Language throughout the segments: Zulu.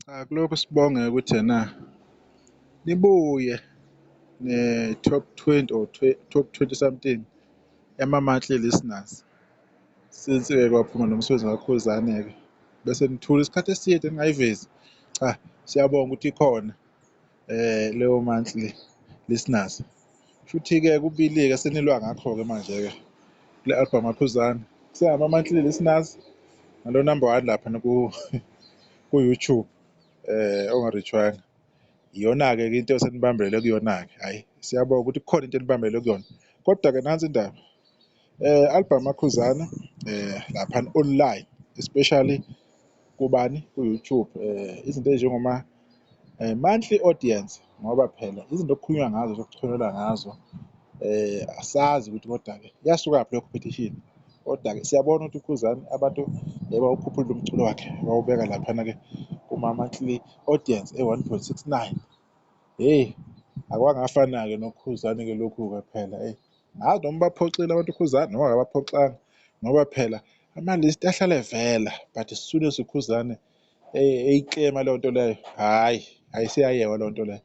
Kulokhu sibonge ukuthi nibuye ne-top 20 or top 20 something yama-monthly listeners since-ke kwaphuma nomsebenzi kaKhuzane-ke bese nithula isikhathi eside ningayivezi. Cha, siyabonga ukuthi ikhona leyo monthly listeners. Futhi-ke kubili-ke senilwa ngakho-ke manje-ke kule album kaKhuzane sengama-monthly listeners nalo number 1 lapha ku-YouTube ongarechwanga. Iyona-ke into esenibambelele kuyona-ke. Hhayi, siyabonga ukuthi kukhona into enibambelele kuyona. Kodwa-ke nansi indaba. Album kaKhuzane laphana online, especially kubani ku-YouTube, izinto ezinjengoma monthly audience, ngoba phela izinto okukhulunywa ngazo sokuchwelelwa ngazo asazi ukuthi kodwa-ke iyasukaphi leyo competition. Kodwa-ke siyabona ukuthi uKhuzane abantu bawukhuphula umculo wakhe bawubeka laphana-ke kuma-monthly audience 1.69. Hheyi, akwangafana-ke noKhuzane-ke lokhu-ke phela ngazi noma baphoxile abantu uKhuzane noma akabaphoxanga, ngoba phela ama-list ahlala evela, but as soon as uKhuzane eyiklema leyo nto leyo, hhayi seyayekwa leyo nto leyo,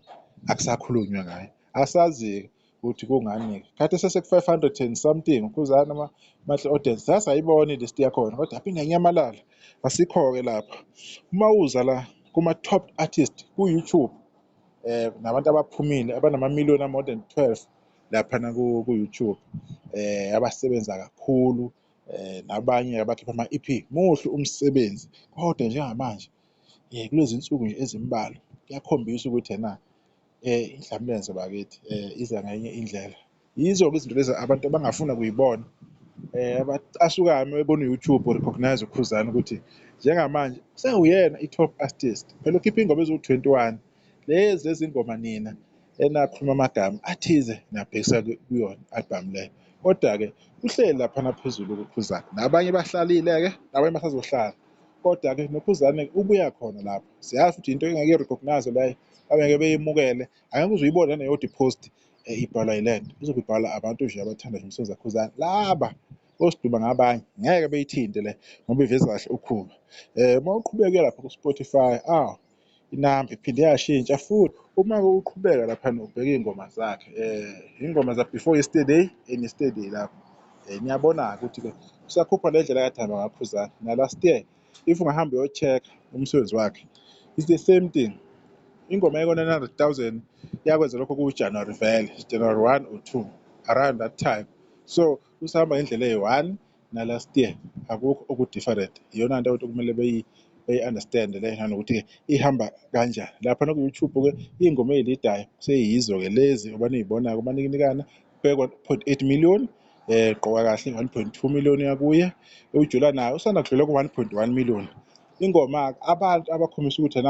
akusakhulunywa ngayo. Asazi-ke ukuthi kungani-ke khathi sese-500 and something uKhuzane ama-monthly audience sasayibona i-list yakhona, kodwa yaphinde yanyamalala. Asikho-ke lapha. Uma uza la kuma-top artist ku-YouTube, nabantu abaphumile abanama-million more than 12 laphana ku-YouTube, abasebenza kakhulu, nabanye abakhipha ama-EP, muhle umsebenzi. Kodwa njengamanje kulezi nsuku nje ezimbalwa kuyakhombisa ukuthi inhlamlenze bakithi iza ngenye indlela. Yizo-ke izinto lezi abantu abangafuna kuyibona, asukayo uma bebona u-YouTube recognize uKhuzane ukuthi njengamanje sewuyena i-top artist. Phela ukhipha ingoma eziwu-21, lezi ngoma nina enakhuluma amagama athize nabhekisa kuyona album leyo. Kodwa-ke uhleli laphana phezulu uKhuzane, nabanye bahlalile-ke, nabanye basazohlala. Kodwa-ke noKhuzane ubuya khona lapho. Siyazi futhi into engeke recognize leyo, abengeke beyimukele, angeke uze uyibone neyodwa ipost ibhalwa yilento, izobe ibhalwa abantu nje abathanda nje umsebenzi kaKhuzane. Laba osiduma ngabanye ngeke beyithinte le ngoba iveza kahle ukhuba. Uma uqhubeka lapha ku-Spotify, inamba iphinde yashintsha futhi. Uma uqhubeka laphana ubheka iy'ngoma zakhe, iy'ngoma za-before yesterday and yesterday lapho, niyabona-ke ukuthi-ke usakhupha le ndlela akade ahamba ngayo uKhuzane na-last year. If ungahamba uyo-check umsebenzi wakhe, it's the same thing. Ingoma eyayikona 900,000 yakwenza lokho ku-January vele, January 1 or 2, around that time. So usahamba ngendlela eyi-one na-last year, akukho oku-different. Iyona nto ukuthi kumele beyi-understand le nanokuthi-ke ihamba kanjani. Laphana ku-YouTube-ke iy'ngoma ey'lidayo seyizo-ke lezi abaniy'bonayo kumanikana be-1.8 million, gqoka kahle 1.2 million yakuye. UJula nayo usanda kudlula ku-1.1 million. Ingoma abantu abakhombisa ukuthi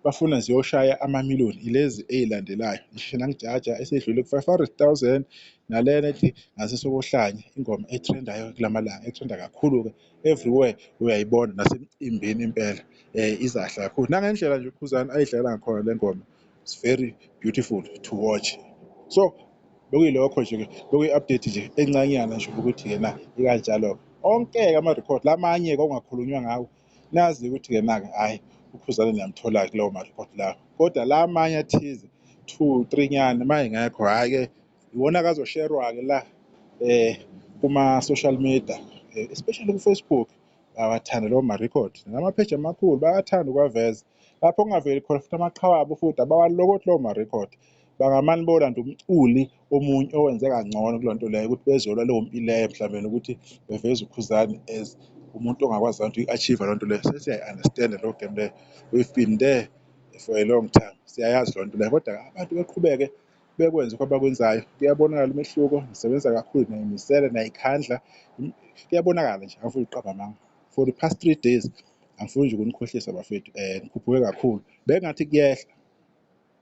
bafuna ziyoshaya ama-million ilezi ey'landelayo. Shina ngijaja esedlule ku-500,000 nalena ethi ngasesokuhlanya, ingoma ethrendayo kulamalanga, ethrendayo kakhulu-ke everywhere uyayibona nasemcimbini impela, izahle kakhulu. Nangendlela nje uKhuzane ayidlala ngakhona le ngoma, it's very beautiful to watch. So bekuyilokho nje-ke, bekuyi-update nje encanyana nje ukuthi-ke ikanjalo-ke. Onke-ke ama-record lamanye-ke okungakhulunywa ngawo, nazi ukuthi-ke hhayi uKhuzane niyamthola-ke kulawo ma-record lawo. Kodwa la amanye athize 2-3 nyana mayengekho, hhayi-ke iwona-ke azosherwa-ke la kuma-social media, especially ku-Facebook. Bayawathanda lawo ma-record, namapheji amakhulu bayathanda ukuwaveza. Lapho kungaveli khona futhi amaqhawe abo futhi abawalokothi lawo ma-record. Bangamane bolanda umculi omunye owenze kangcono kuleyo nto leyo ukuthi bezolwa leyo mpi leyo, mhlawumbe ukuthi beveze uKhuzane as umuntu ongakwazi ukuthi i-achieve leyo nto leyo. Sesiyayi-understand leyo game leyo, we've been there for a long time, siyayazi leyo nto leyo. Kodwa abantu beqhubeke bekwenze abakwenzayo, kuyabonakala umehluko. Nisebenza kakhulu, niyayimisela, niyayikhandla, kuyabonakala nje, angifuni ukuqamba amanga. For the past 3 days angifuni nje ukunikhohlisa bafethu, nikhuphuke kakhulu. Bekungathi kuyehla,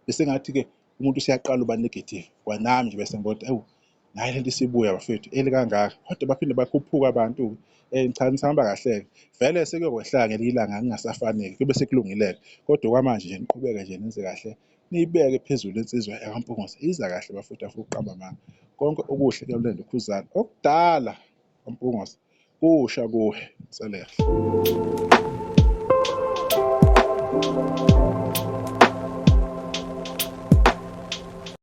bese ngathi-ke umuntu useyaqala uba negative, kwanami nje bese ngibona ukuthi nayi lento isibuya bafethu kangaka. Kodwa baphinde bakhuphuka abantu-ke, cha nisahamba kahle-ke. Vele sekuyokwehla ngelinye ilanga kungasafani-ke, kuyobe sekulungile-ke. Kodwa okwamanje nje niqhubeke nje nenze kahle, niyibeke phezulu insizwa yakwaMpungose, iza kahle bafethu, angifuni ukuqamba amanga. Konke okuhle kuyamlenda uKhuzane, okudala kwaMpungose kusha kuwe, kusale kahle.